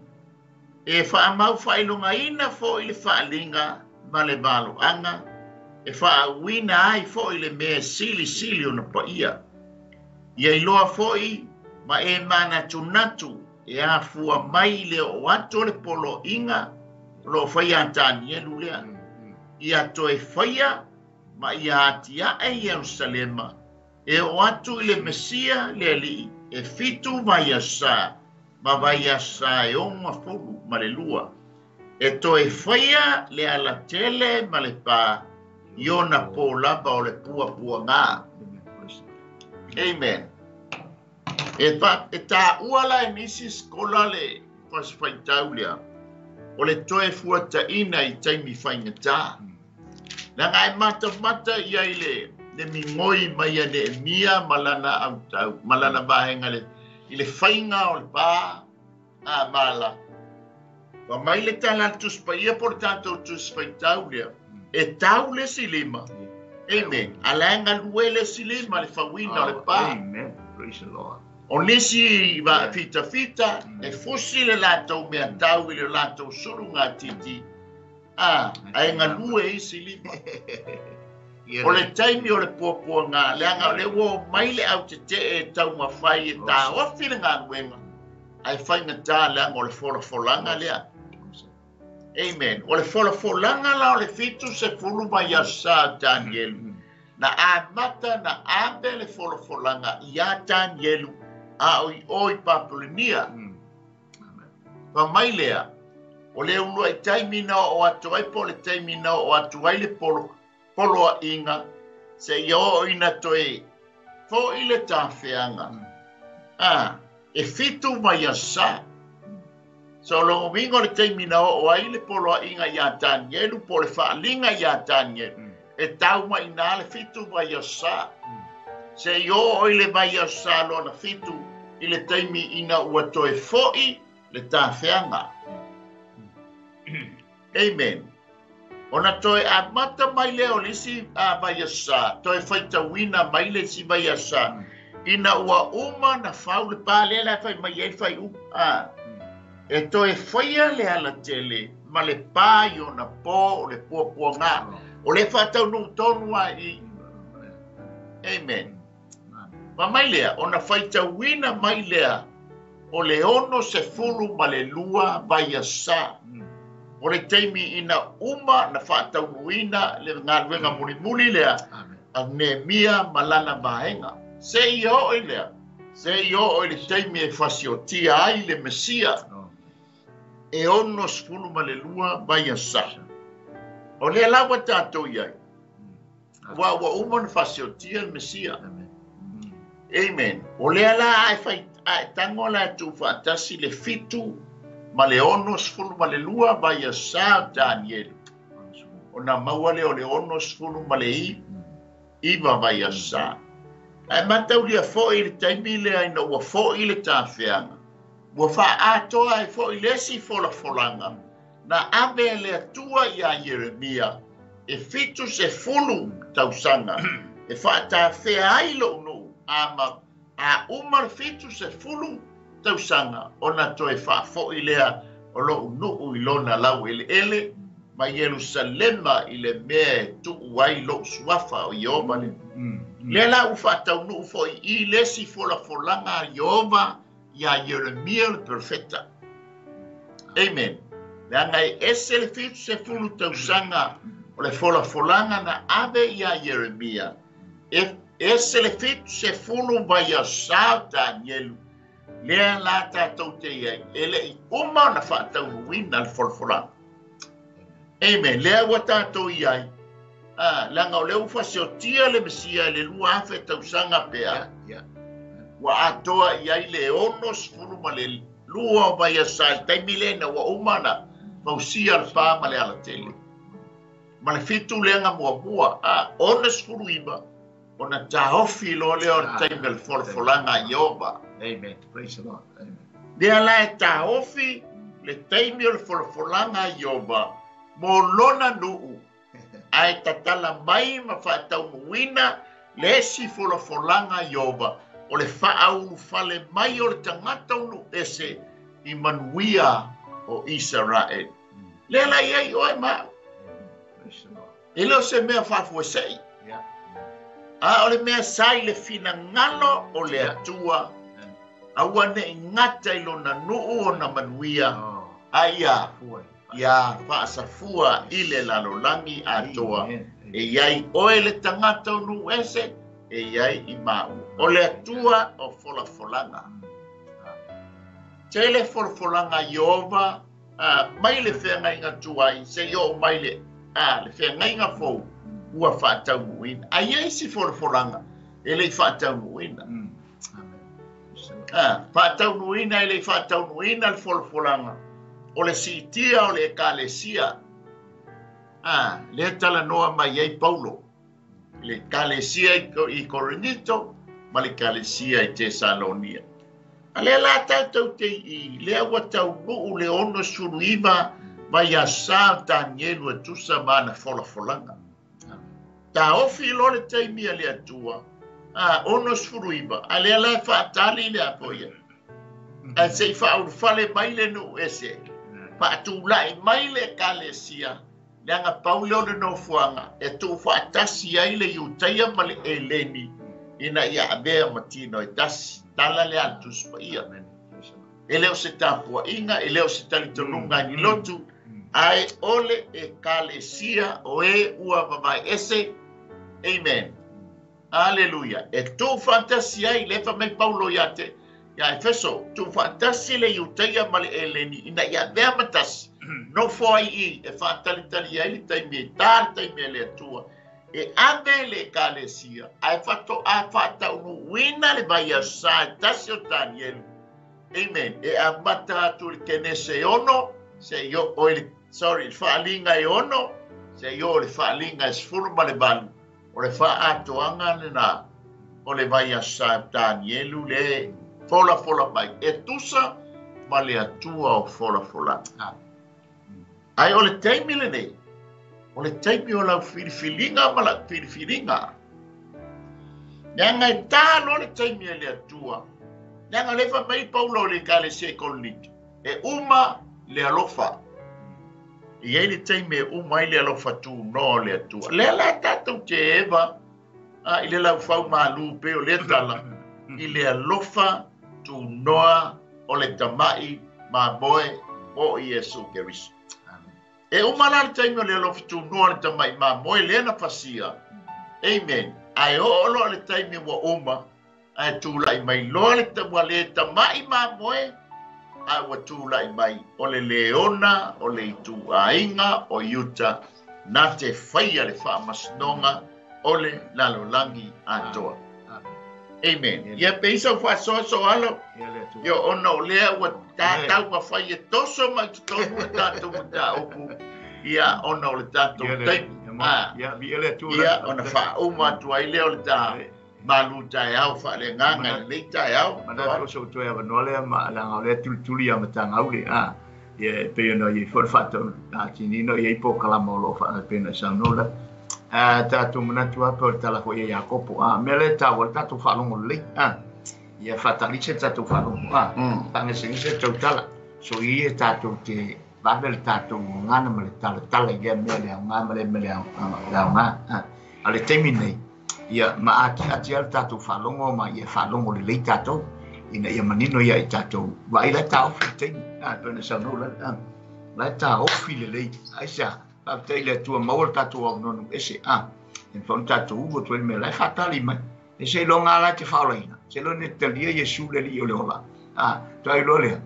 e fa'amau fa'ailogaina fo'i le fa'aliga ma le malo'aga e fa'auina ai fo'i le mea sili ona pa'ia ia iloa fo'i ma e manatunatu e afua mai le o atu le polo'iga lo faia Danielu lea ia toe faia ma ia atia'a i Ierusalema e o atu i le Mesia le ali'i e 7 vaiasa ma vaiasa e 4 ma le lua e toe whaia le ala tele ma le pā i ona pō lava o le pua ngā. Amen. E tā uala e nisi skola le whaswhaitau lea. O le toe fuata ina i taimi whaingatā. Nā ngai mata ia i le mingoi mai a ne mia malana au tau. Malana vahenga i le whainga o le pā. Mala. Wa mai le talantus pa ia por tātou tus whaitau lea. E tau le silima. Amen. Alanga luele silima le whawina o le pā. Amen. Praise the Lord. O nisi wa fita e fusi le lātou mea tau i le lātou suru ngā titi. Ai ngā lue i silima. O le taimi o le pōpua ngā, le anga le wo mai le au te e tau mawhai e tā ofi le ngā nuenga. Ai whainga tā le anga o le wholafolanga lea. Amen. O le wholafolanga la o le fitu se fulu mai a sa Danielu. Na a mata na abe le wholafolanga i a Danielu a oi Papulinia. Pa mai lea, o le ulua i taimina o atu ai po le taimina o atu ai le polo a inga, se i o ina toe fo i le tāwhianga. E fitu mai a sa. So longo wingo le taimina o ai le polo a inga i a Danielu, po le whaalinga i a Danielu. E tau mai nā le fitu mai a sa. Se i o le mai a sa lo na fitu i le taimi ina ua toe fo'i le tāwhianga. Amen. Ona toe a mata mai leo lisi a mai a sa. Toe whaita wina mai le si mai a sa. Ina ua uma na whau le pā lela whai mai e whai E toe whaia le ala tele ma le pā i o na pō o le pua ngā. O le whatau nung tonua i. Amen. Ma mai lea, ona whaita wina mai lea o le ono se fulu ma le lua vai a sa. O le teimi ina uma na whatau nuina le ngā ruenga muli lea a Nehemia malana vahenga. Se i o lea, se i o le teimi e whasiotia ai le Mesia. E ono se fulu ma le lua vai a sa. O le lawa tātou iai. Wa uma na whasiotia le Mesia. Amen. O le ala ai whai tango la tu whaatasi le fitu ma le ono sfulu ma le lua vai a sa Danielu. O na maua le o le ono sfulu ma le iwa vai a sa. Ai matau lia fo'i le taimi le ai na ua fo'i le tāwhianga. Ua wha atoa e fo'i lesi folanga. Na ave le atua i a Jeremia. E fitu se fulu tausanga. E wha tāwhia ai lo no. A umar fitu se fulu tausanga ona toe wha fo'i lea o lo nuu i lona lau ele ma Yerusalema i le mea tuu ai lo suafa o Iova le. Le lau wha tau nuu fo'i i lesi folanga Iova i a Jeremia le profeta. Amen. Le angai ese le fitu se fulu tausanga o le folanga na ave i a Jeremia. Ese le fitu se fulu vai a sa Danielu. Lea la tātou te iai. Ele i uma na whaatau nuina le folanga. Amen. Lea wa tātou iai. Langa o leu whasiotia le Mesia le lua awhe tausanga pea. Wa atoa iai le onos fulu ma le lua vai a sa. Taimi lena wa uma na mausia le pā ma le ala tele. Ma le fitu lenga mua. Onos fulu iba. Ona taofi lo leo taimi le folanga Iova. Amen. Praise the Lord. Amen. Lea la e taofi le taimi le folanga Iova. Mo lona nuu. Ai tatala mai ma whaatau nuina le si folanga Iova. O le whaau fale mai o le tangata unu ese i manuia o Israel. Lea la iai oai ma. Praise the Lord. E leo se mea whafuesei. O le mea sai le fina ngalo o le atua. Aua ne ngata i lona nuu o na manuia. Aia, ia whaasafua i le lalolangi atoa. E iai oe le tangata unu ese, e iai i mau. O le atua o folanga. Te le folanga Iova, mai le whenga inga tuai, se yo mai le whenga inga fōu, ua whātau muina. Ai ei si whoranga, e le whātau muina. Whātau muina e le whātau muina le whoranga. O le sitia o le kalesia. Le tala noa mai ei Paulo. Le kalesia i Korinito, ma le kalesia i Tesalonia. Ale la tātou te I, le awa tau nuu le ono suruiva, mai a sā Danielu e tusa mana wholanga. Tā ofi lo le teimia le atua, ono suruiva, ale la whaatali le apoia. A se whaur whale mai le nu ese, whaatu lai mai le kalesia, le anga pauleo le no fuanga, e tu whaatasi ai le iutaia ma le eleni, ina ia abea matino e tasi. Tala le altus pa ia. E leo se tapua inga, e leo se talitonunga ni lotu, ai ole e kalesia o e ua mamai ese. Amen. Aleluia. E tu fantasia i lefa mai Paulo iate, ya Efeso, tu fantasia le iutaia male eleni, ina ia vea matasi. No foi I, e fatalitali ai taime, taime le atua. E ande le kalesia, ai fato a fata unu wina le vai a sa tasio Daniel. Amen. E a mata tu kene se ono, se yo oil sorry, falinga e ono, se yo le falinga es furma le balu. O le fa ato anga na o le vai a sa Daniel le fola mai. E tusa ma le atua o fola. Ai o le taimile nei. O le taipi o lau whiriwhiringa ma la whiriwhiringa. Nanga e tālo le taimi e le atua. Nanga lewa mai Paulo le kale se kolnik. E uma le alofa. I ei le taimi e uma i le alofa tu no le atua. Le ala tātou te eva. I le lau whau malu pe o le tala. I le alofa tu noa o le tamai ma boe o Iesu Keriso. E umala le taimi o le alofa tu noa le tamai ma moe le na fasia. Amen. Ai olo le taimi wa uma. Ai tūlai mai loa le tamua le tamai ma moe. Ai wa tūlai mai o le leona, o le itu ainga, o yuta. Na te whaia le whaamasnonga o le lalolangi atoa. Amen. Ia peisa wha so alo. Yo ono lea wa tātau ma whaia toso mai tonu tātou muta opu. Ia ono le tātou taimi. Ia ona wha uma tuai leo le tā malu tai au wha le nganga le tai au. Mana toso tu e vanole ma langa le tuli ama tanga ule. Ia pe no i for fato na tinino i po kalamolo fa pe na sanola. Tātou mana tua por tala ko ia Jakopo. Mele ta wa tātou whalongo le. Ia fatalice tātou whalongo. Tanga singise tau tala. So i e tātou te babel tātou ngana mele tala ia mele ngā mele ngā. Ale temi nei. Ia ma ati al tātou whalongo ma ia whalongo le tātou. Ina ia manino ia i tātou. Wa ila tā ofi temi. Pena sanola. La tā ofi le lei. Aisa. Pāptei le tua maua tātou au nonu ese en whanu tātou ugo tuel me lai whatali mai. E se lo ngā lai te whaolaina. Se lo ne talia Yesu le li o le ola. Tai lo lea.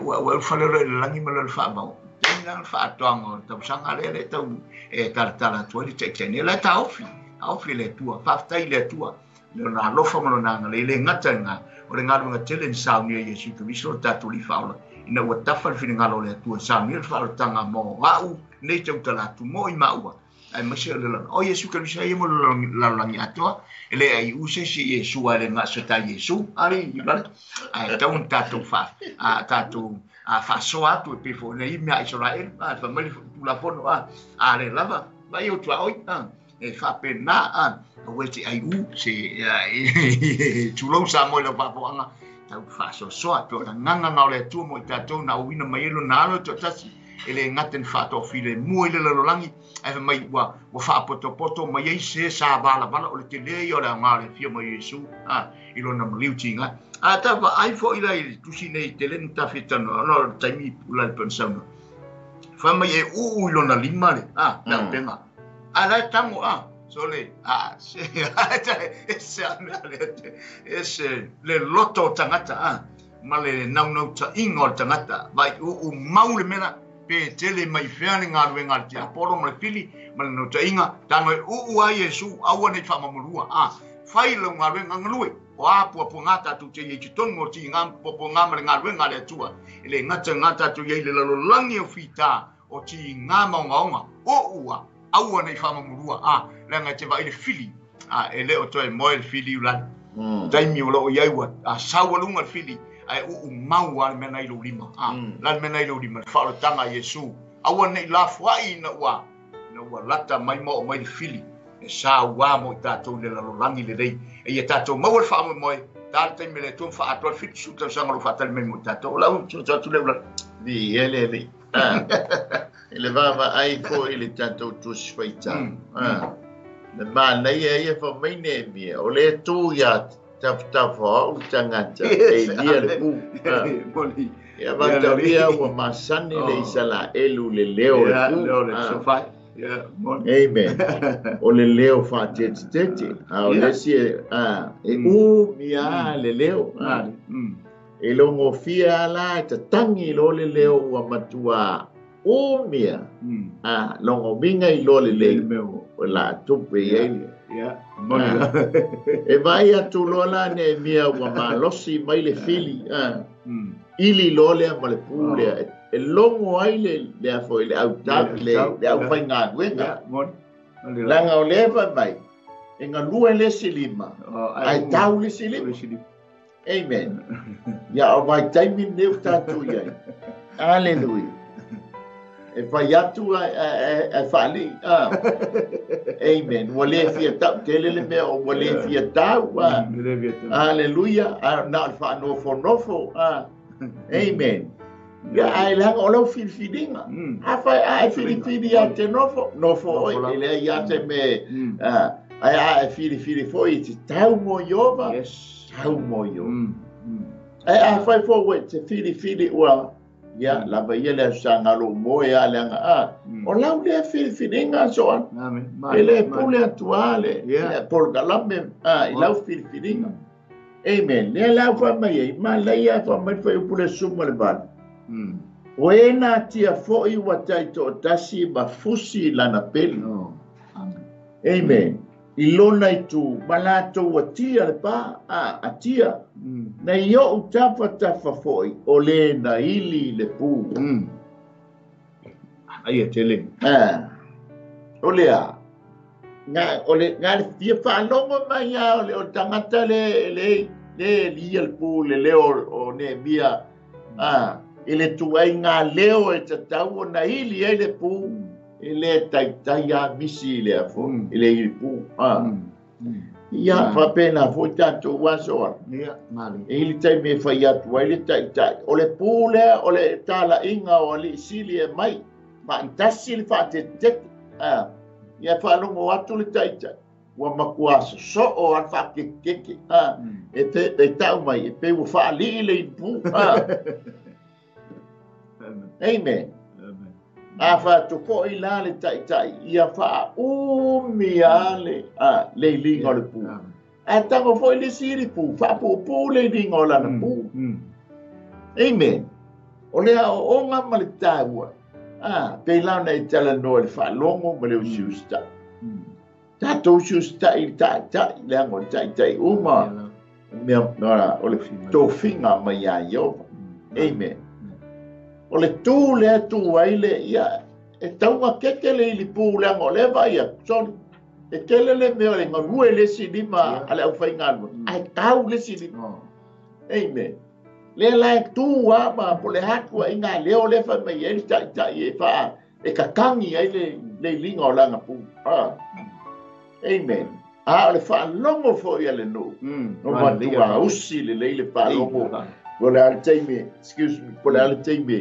Ua whalero le langi ma le whaabau. Tēni nang whaatoanga o tau sanga le tau taratara tuari tektene. Lai tā ofi. Ofi le tua. Pāptei le tua. Le nā lofa mano nanga le ngata ngā. O le ngā runga tele ni saunia Yesu Kiriso tātou li whaola. Ina ua tawhal whini ngalo le tua saunia whaotanga mo ngau. Nei tau talatu mo I maua. Ai masi le lana. O Yesu Kiriso ai mo lalangi atoa. Ele ai use si Yesu ale ngā sata Yesu. Ari, ibale. Ai tau tātou wha. Tātou whasoa atu e pefo. Nei mea Israel. Whamali tulapono. Ale lava. Vai o tua oi. E whapena. Wete ai u. Se tulou sa mo ila wapoanga. Tau whasoa. Tau nganga ngau le atua mo I tātou na uwina mai elo na alo tau tasi. Ele ngaten fato file mo ile lalolangi ai mai wa fa poto mai ai se sa bala o le tele o le ngale fia mai Yesu ilo na mliutinga ta va ai fo ila tu sine tele nta fitano no taimi pula le pensano fa mai e ilo na limale na penga ala tamo sole ese le loto tangata ma le nau ta ingo tangata vai maule mena pe tele mai feani ngā rue ngā te aporo ma le fili ma le no tainga tano e uu a Yesu aua nei whamamurua whai lau ngā rue ngā ngalue o apua po ngā tatu te i tutongo ti ngā popo ngā ma le ngā rue ngā le atua ele ngā tatu i le lalo langi o whita o ti ngā maungaunga o ua aua nei whamamurua le ngai te vai le fili ele o toi moe le fili ulan taimi o lo iaiwa saualunga le fili ai mau al mena ilo lima lan mena ilo lima falo tanga Yesu awa nei la fai na wa lata mai mo mai fili e sa wa mo tato le la langi le dei e tato mo wal fa mo tal te mele tu fa atol fit su ta sanga lo fatal me mo tato la un tu tu le vi ele ele va ai ko ele tato tu sfaita le ma nei e fa mai ne mi o le tu ya Tafa o tangata e lia le pu. Ia vata ria ua masani le isala elu le leo le pu. Amen. O le leo fa tete. O le si e mia le leo. E longo fia la ta tangi lo le leo ua matua mia. Longo minga I lo le leo. O la tupe e e vai atu lola ne mia ua malosi mai le fili ili lole ma le pule e longo ai le afo le au tap le au fai ngā wenga langa o lewa mai e ngā lua le silima ai tau le silima amen ia o vai taimi neu tatu iai Hallelujah e fai atu e fali amen wale fia tau kelele me o wale fia tau hallelujah na fa nofo amen ya ai lang o lo filfilinga ai filfili ya te nofo ele ya te me ai filfili foi te tau mo yova tau mo yo ai fai fo we te filfili wa ya la vai le sanga lo mo ya langa o la le filfilinga so ele pule atuale por galame I la filfilinga amen le la fa mai ma la ya fa mai fa pule suma le ban o ena tia fo I watai to tasi ba fusi lana pelo amen I lona I tu malato watia le pa atia na yo utafa foi o le na ili le pu ai tele o le nga fia fa longo mai ya o tangata le li el pu le o ne mia ele tu ai nga leo e tatau na ili ele pu ele tai ya misi le fo ele il pu ia fa pena foi tanto waso ia mali ele tai me fa ia tu ele tai o le pule o le tala inga o le sili e mai ma tasil fa te ia fa longo atu le tai wa makuaso so o al fa ke e te tau mai e pe fa li le pu amen afa to ko ila le tai ia fa miale le lingo le pu tango foi le siri pu fa pu le lingo la pu amen o le o nga ma le taua pe la na tala no le fa longo ma le justa tato justa il tai le ngo tai uma me no o le to finga ma ya yo amen o le tu le tu ai le ia e taunga kekele I li pu le ngo le vai son e kelele me o le ngue le silima ale au fai ngalo ai tau le silima amen le la tu wa ma po le hatu ai nga le o le fa me ele tai e fa e kakangi ai le linga la nga pu amen le fa longo fo ia le no no ma tua usi le fa longo po le alteime excuse me po le alteime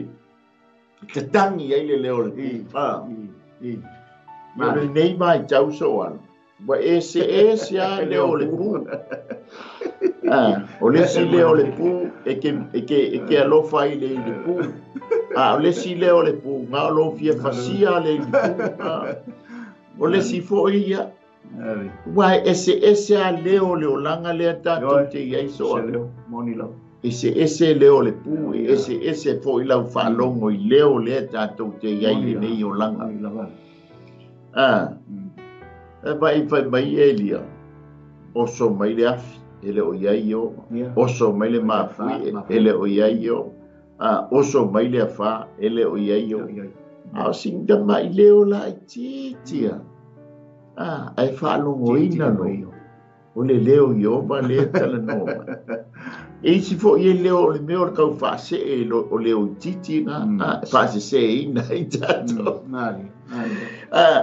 te tangi ai le leo le ma le nei mai tau so an wa ese a leo le pu o le si leo le pu e ke alo fai le pu o le si leo le pu nga lo fia fasia le pu o le si fo ia wa ese a leo le olanga le tatu te ia so moni lo ese leo le pu ese fo ila whaalongo I leo le tātou te iai nei o langa. Mai elia. Oso mai le afi, ele o iai o. Oso mai le mafui, ele o iai o. Oso mai le afa, ele o iai o. Ao singa mai leo la I titia. Ai whaalongo ina no. O le leo Iova le tala noma. Si fo I leo le meo kau whaase o leo titi nga. Whaase se ina I tato.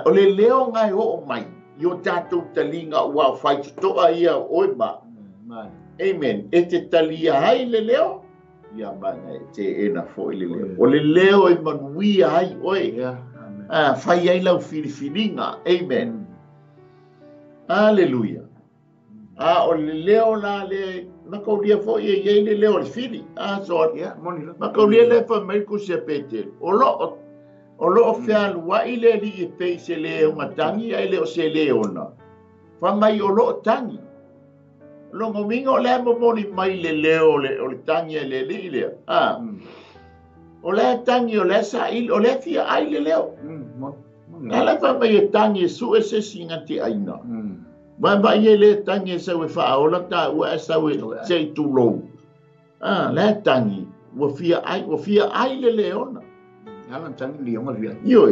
O le leo ngai o mai. Yo tatou talinga ua whai toa ia oi ma. Amen. E te talia hai le leo. Ia mana te ena fo I le leo. O le leo I manuia hai oi. Whai ai lau filifilinga. Amen. Hallelujah. O le leo la le makaulia fo I le leo le fili. So makaulia le fa mai ku se pete. O lo fia wa I le li e pe se le matangi ai le o se le ona. Fa mai o lo tangi. Lo ngomingo le mo moni mai le leo le o le tangi le li le. O le tangi o le sa il o le fia ai le leo. Ala fa mai e tangi su e se singa ti aina. Ba ye le tangi sa we fa o la ta wa sa we sei tu lo. Le tangi wo fia ai le leona. Ala tangi li onga via. Yo.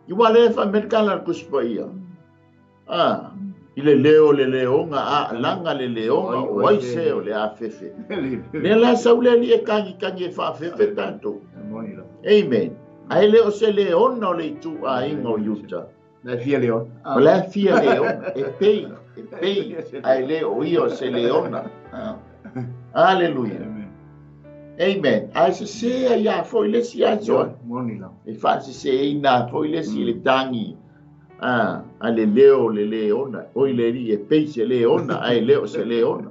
You wale fa merkala kuspaia. Ile leo le leonga langa le leonga o ai se o le afefe. Le la sa ule li e kangi fa afefe tanto. Amen. Ai le o se leona o le tu a ingo yuta. La fia leon. La fia leon e pei ai le o io se leona. Hallelujah. Amen. Ai se ia foi le si aso. E fa se ina foi le si le tangi. Ale leo le leona. O le ri e pei se leona ai leo se leona.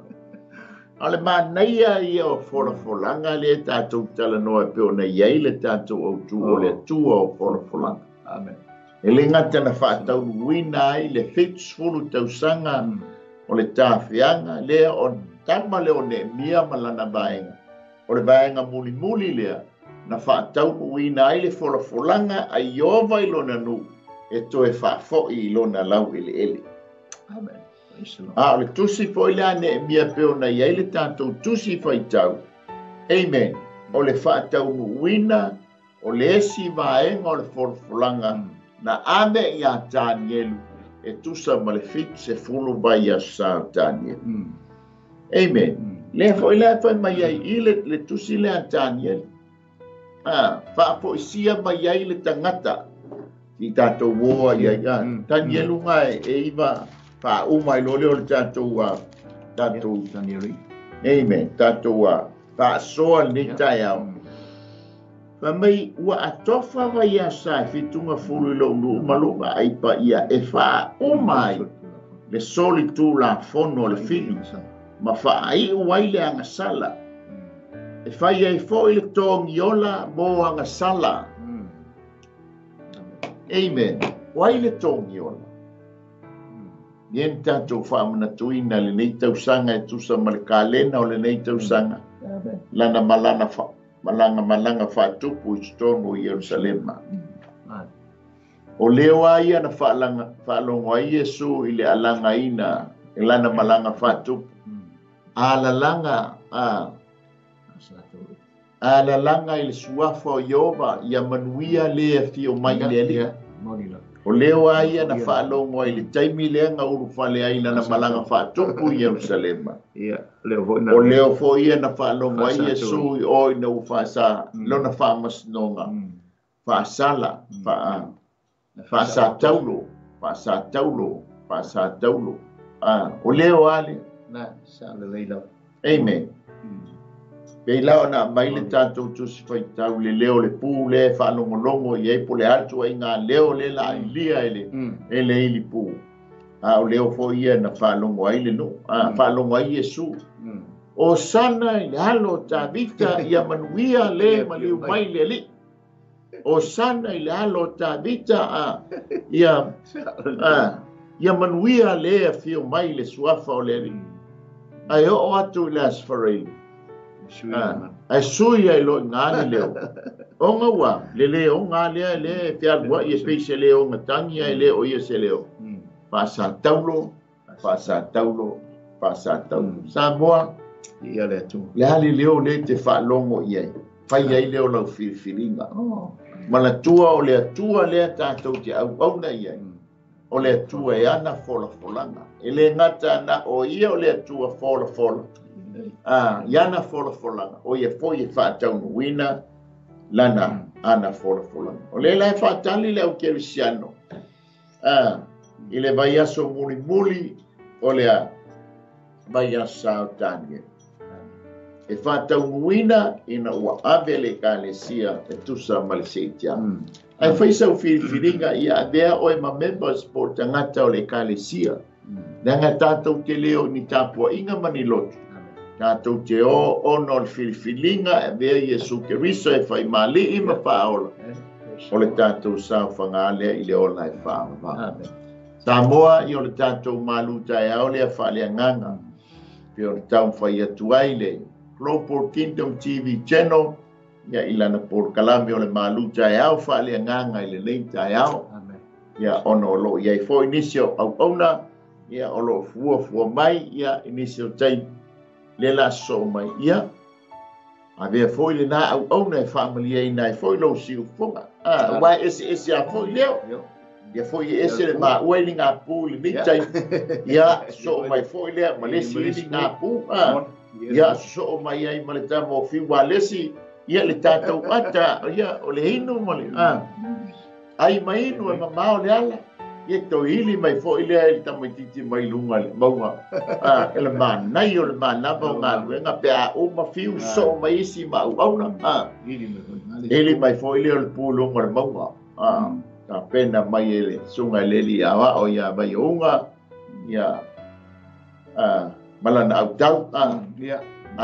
Ale manaia ia o folanga le tatou tala noa pe ona iai le tatou o tu o le tua o folanga. Amen. E le ngata na whaatau wina ai le whetsfulu tausanga o le tāwhianga lea o tama leo ne mia malana vaenga. O le vaenga muli lea na whaatau wina ai le folanga a Iova I lona nu e toe whaafo I lona lau ele. Amen. O le tusi po ila ne mia peo na iai le tātou tusi whaitau. Amen. O le whaatau wina o le esi vaenga o le folanga na ame ia Danielu e tusa malefit se fulu vai a sa Daniel. Amen. Le foi le foi mai ai le tusi le Daniel. Fa poesia mai ai le tangata. Ki tato woa ia Danielu ngai e iwa fa umai lole o le tato Danieli. Amen. Tato fa soa ni tai au. Mai ua atofa vai a sai fitunga fulu lo lu malunga ai pa ia e fa umai le soli tu la fono le fili ma fa ai wai le anga sala e fa ia fo le tong yola mo anga sala. Amen. Wai le tong yola nienta to fa mana tuina le nei tausanga e tusa malkalena o le nei tausanga lana malana fa malanga whatupu I stongo I Yerusalema. O leo ia na whaalongo ai Yesu I le alanga ina I lana malanga whatupu. Alalanga I le suafa o Iova ia manuia lea fio mai lea. O leo ia na whaalongo ai le taimi lea nga uru whale ai lana malanga whatupu I Yerusalema. O leo fo ia na whaalongo ai Yesu o ina ufasa lona whamasnonga. Whaasala, whaasa taulo. O leo ale. Amen. Pei lao na maile tātou tusi whaitau le leo le pū le whanongolongo I eipo le atu ai ngā leo le la ilia ele ili pū. O leo fo ia na whanongo ai le no. Whanongo ai Yesu. O sana I le halo tā vita ia manuia le maliu mai le li. O sana I le halo tā vita ia manuia le a fio mai le suafa o le li. Ai o atu le asfarei. ai sui ai lo ngā leo o ngā wā le o ngā lea le pia wā i e peise leo ngā tangi ai le o ia se leo pasa taulo Samoa ia le tu le hali leo le te whaalongo iai whai ai leo lau whiriwhiringa mana tua o le atua le tātou te au na iai o le atua e ana folanga e le ngata na o ia o le atua fola iana folanga o ia foi e whaatau wina lana ana folanga o le lai whaatali le au kerisiano i le vai aso muli o le a vai asao tanie e whaatau wina ina ua ave le ka le sia e tusa maliseitia ai whaisau whiringa i a vea o e ma members po tangata o le ka le sia nanga tātou te leo ni tāpua inga mani lotu tātou te o ono le whiringa e vea Iesu Keriso e whai mali i ma whaola o le tātou sao whangalea i le ola e whaama Samoa i o le tātou maluta e au lea whalea nganga pe o le tau whai atu ai le Global Kingdom TV channel ia ilana por kalami o le maluta e au whalea nganga i le leita e au ia ono o lo ia i fo inisio au auna ia o lo fua mai ia inisio tai le la so mai ia a vea fo i le na au auna e whaamalia i nai fo i lo siu funga wai esi a fo i leo ia fo i ese le maa ua ili ngā pū li nitai ia so mai fo i lea ma lesi ili ngā pū ia so mai ai ma le tamo o fiwa lesi ia le tātou ata ia o le hinu ma le ai mai inu e mamao le ala ia to ili mai fo i lea ili tamaititi mai lunga le maunga ele maa nai o le maa napa o ngā luenga pe a o ma fiu so mai isi ma uauna ili mai fo i lea le pū lunga le maunga ka pena mai ele sunga leli awa o ia mai unga ia malana au tau ia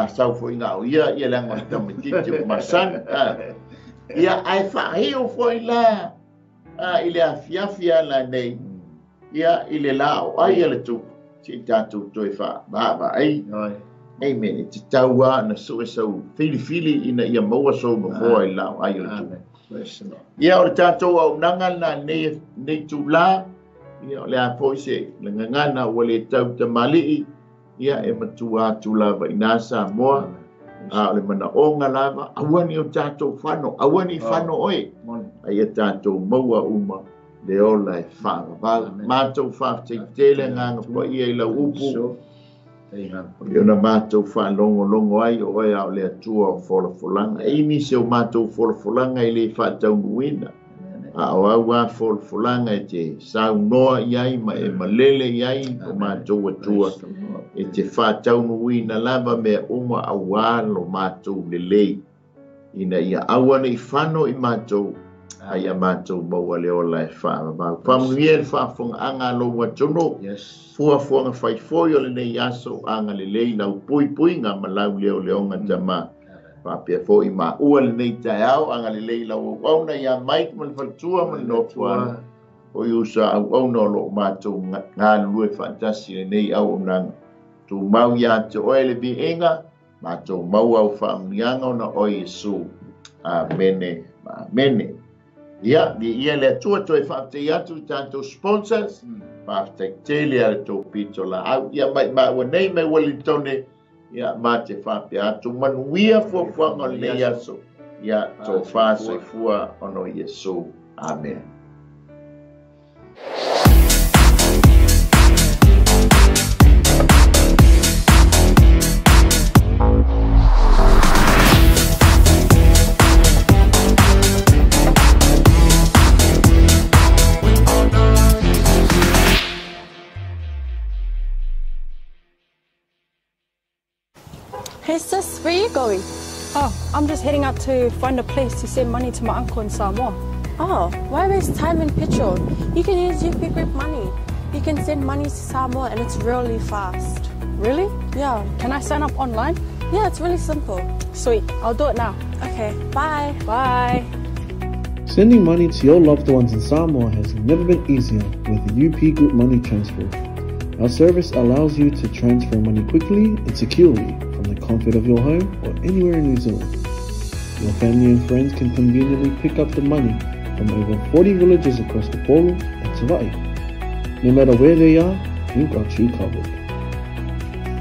sau fo inga o ia langa tamititi masan ia ai whaheo fo i la ile a fiafia la nei ia ile la o ai ele tu si tatu toi wha baba ai mene te taua na so e sau fili ina ia maua so mahoa i la o ai ele tu ia o le tātou au nanga na nei tūla ia o le a poise le ngangana o le tau te malii ia e matua tūlava i nā Samoa o le mana o ngā lava awani o tātou whano awani whano oe ai e tātou maua uma le ola e whāngawala mātou whāwhte tele nganga po ia i lau upu Yo na mātou whanongo ai o e au le atua o wholafolanga. E imi se o mātou wholafolanga i le whatau muina. A o au a wholafolanga e te sau noa iai ma e malele iai o mātou atua. E te whatau muina lava mea uma au alo mātou lelei. Ina ia awana i whano i mātou. Ai a mātou maua le ola e whaama. Whamuia e whaafonga anga lo watono. Fuafuanga whaifoi o le nei aso anga le lei nau pui ngā malau leo leonga tama. Whapea fo i mā ua le nei tai au anga le lei lau au na ia maik man whatua man no tuana. O i usa au na lo mātou ngā lue fantasi le nei au nanga. Tu mau ia te oe le bi inga. Mātou mau au whaamunianga o na oi Yesu. Amene. Amene. Ia, ia le atua toi whaafte atu tātou sponsors. Whaafte tele ale tō pito la au. Ia mai ua nei mai Wellingtone. Ia mā te whaape atu. Manuia fuafuanga o nei aso. Ia tō whaasai fua ono Yesu. Amen. Hey sis, where are you going? Oh, I'm just heading out to find a place to send money to my uncle in Samoa. Oh, why waste time and petrol? You can use UP Group Money. You can send money to Samoa and it's really fast. Really? Yeah. Can I sign up online? Yeah, it's really simple. Sweet, I'll do it now. Okay, bye. Bye. Sending money to your loved ones in Samoa has never been easier with the UP Group Money Transfer. Our service allows you to transfer money quickly and securely from the comfort of your home or anywhere in New Zealand. Your family and friends can conveniently pick up the money from over 40 villages across the Polu and Savai. No matter where they are, we've got you covered.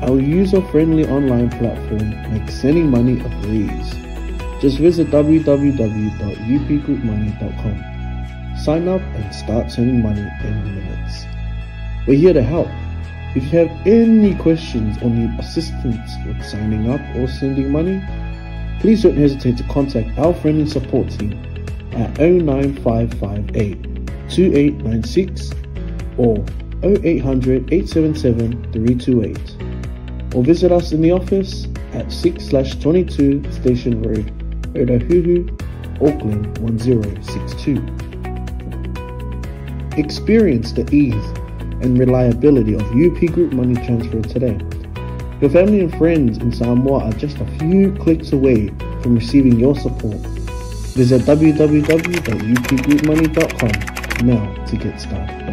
Our user-friendly online platform makes sending money a breeze. Just visit www.upgroupmoney.com. Sign up and start sending money in minutes. We're here to help. If you have any questions or need assistance with signing up or sending money, please don't hesitate to contact our friendly support team at 09558 2896 or 0800 877 328, or visit us in the office at 6/22 Station Road, Otahuhu, Auckland 1062. Experience the ease and reliability of UP Group Money Transfer today. Your family and friends in Samoa are just a few clicks away from receiving your support. Visit www.upgroupmoney.com now to get started.